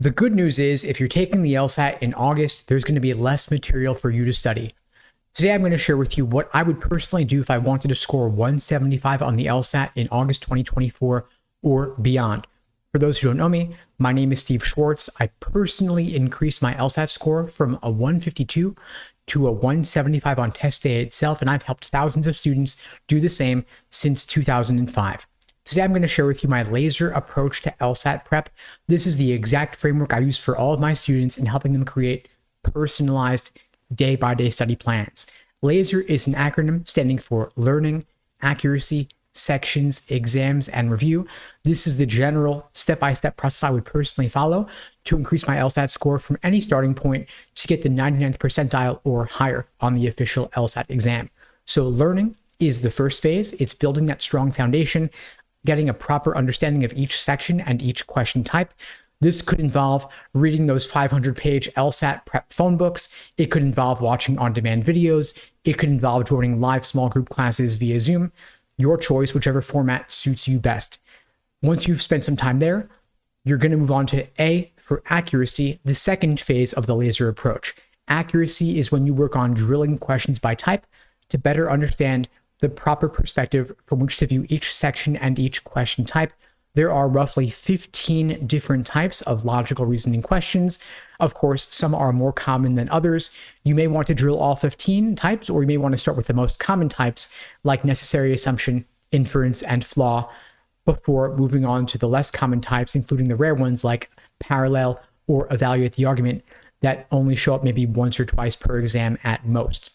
The good news is if you're taking the LSAT in August, there's going to be less material for you to study. Today, I'm going to share with you what I would personally do if I wanted to score 175 on the LSAT in August 2024 or beyond. For those who don't know me, my name is Steve Schwartz. I personally increased my LSAT score from a 152 to a 175 on test day itself, and I've helped thousands of students do the same since 2005. Today, I'm going to share with you my laser approach to LSAT prep. This is the exact framework I use for all of my students in helping them create personalized day-by-day study plans. LASER is an acronym standing for Learning, Accuracy, Sections, Exams, and Review. This is the general step-by-step process I would personally follow to increase my LSAT score from any starting point to get the 99th percentile or higher on the official LSAT exam. So learning is the first phase. It's building that strong foundation, getting a proper understanding of each section and each question type. This could involve reading those 500-page LSAT prep phone books. It could involve watching on-demand videos. It could involve joining live small group classes via Zoom. Your choice, whichever format suits you best. Once you've spent some time there, you're going to move on to A for accuracy, the second phase of the laser approach. Accuracy is when you work on drilling questions by type to better understand the proper perspective from which to view each section and each question type. There are roughly 15 different types of logical reasoning questions. Of course, some are more common than others. You may want to drill all 15 types, or you may want to start with the most common types like necessary assumption, inference, and flaw before moving on to the less common types, including the rare ones like parallel or evaluate the argument that only show up maybe once or twice per exam at most.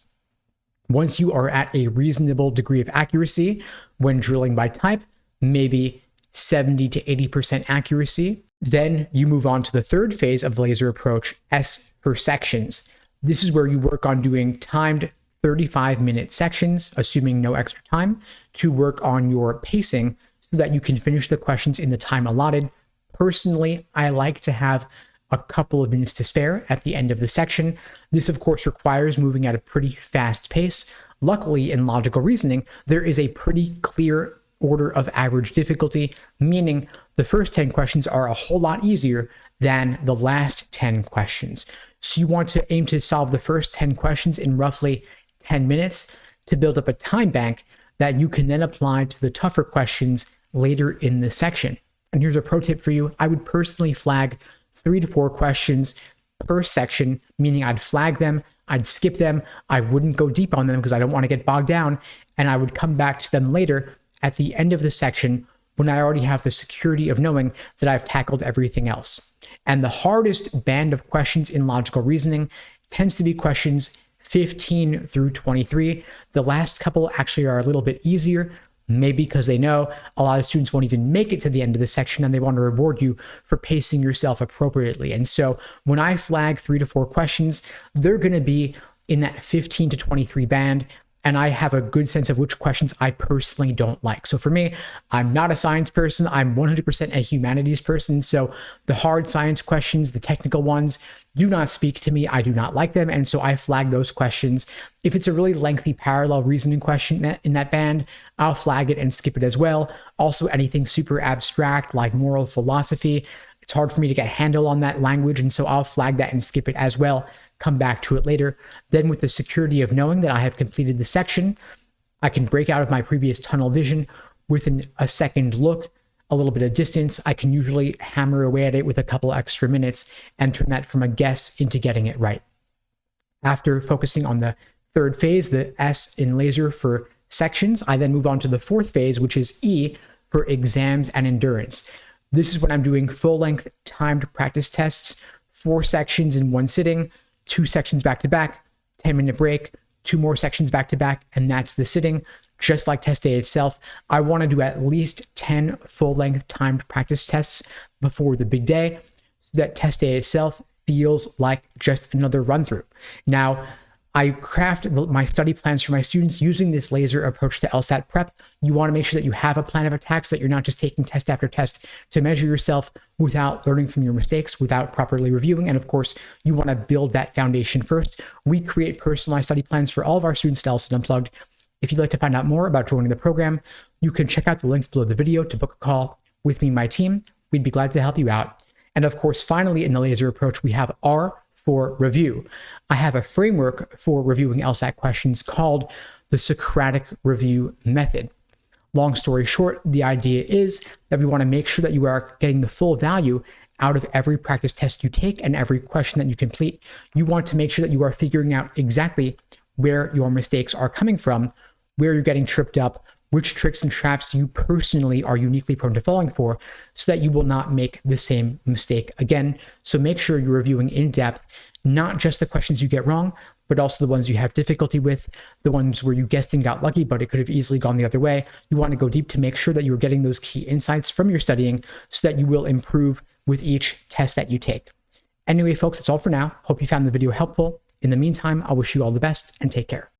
Once you are at a reasonable degree of accuracy when drilling by type, maybe 70 to 80% accuracy. Then you move on to the third phase of the laser approach, S for sections. This is where you work on doing timed 35-minute sections, assuming no extra time, to work on your pacing so that you can finish the questions in the time allotted. Personally, I like to have a couple of minutes to spare at the end of the section. This, of course, requires moving at a pretty fast pace. Luckily, in logical reasoning, there is a pretty clear order of average difficulty, meaning the first 10 questions are a whole lot easier than the last 10 questions. So you want to aim to solve the first 10 questions in roughly 10 minutes to build up a time bank that you can then apply to the tougher questions later in the section. And here's a pro tip for you. I would personally flag 3 to 4 questions per section, meaning I'd flag them, I'd skip them, I wouldn't go deep on them because I don't want to get bogged down, and I would come back to them later at the end of the section when I already have the security of knowing that I've tackled everything else. And the hardest band of questions in logical reasoning tends to be questions 15 through 23. The last couple actually are a little bit easier, maybe because they know a lot of students won't even make it to the end of the section and they want to reward you for pacing yourself appropriately. And so when I flag 3 to 4 questions, they're going to be in that 15 to 23 band. And I have a good sense of which questions I personally don't like. So for me, I'm not a science person. I'm 100% a humanities person. So the hard science questions, the technical ones, do not speak to me. I do not like them. And so I flag those questions. If it's a really lengthy parallel reasoning question in that band, I'll flag it and skip it as well. Also, anything super abstract like moral philosophy, it's hard for me to get a handle on that language. And so I'll flag that and skip it as well. Come back to it later. Then with the security of knowing that I have completed the section, I can break out of my previous tunnel vision with a second look, a little bit of distance. I can usually hammer away at it with a couple extra minutes and turn that from a guess into getting it right. After focusing on the third phase, the S in laser for sections, I then move on to the fourth phase, which is E for exams and endurance. This is when I'm doing full-length timed practice tests, 4 sections in one sitting, 2 sections back to back, 10-minute break, 2 more sections back to back, and that's the sitting. Just like test day itself, I want to do at least 10 full-length timed practice tests before the big day so that test day itself feels like just another run-through. Now, I craft my study plans for my students using this laser approach to LSAT prep. You want to make sure that you have a plan of attack so that you're not just taking test after test to measure yourself without learning from your mistakes, without properly reviewing. And of course, you want to build that foundation first. We create personalized study plans for all of our students at LSAT Unplugged. If you'd like to find out more about joining the program, you can check out the links below the video to book a call with me and my team. We'd be glad to help you out. And of course, finally, in the laser approach, we have R for review. I have a framework for reviewing LSAT questions called the Socratic review method. Long story short, the idea is that we want to make sure that you are getting the full value out of every practice test you take and every question that you complete. You want to make sure that you are figuring out exactly where your mistakes are coming from, where you're getting tripped up, which tricks and traps you personally are uniquely prone to falling for, so that you will not make the same mistake again. So make sure you're reviewing in depth, not just the questions you get wrong, but also the ones you have difficulty with, the ones where you guessed and got lucky, but it could have easily gone the other way. You want to go deep to make sure that you're getting those key insights from your studying so that you will improve with each test that you take. Anyway, folks, that's all for now. Hope you found the video helpful. In the meantime, I wish you all the best and take care.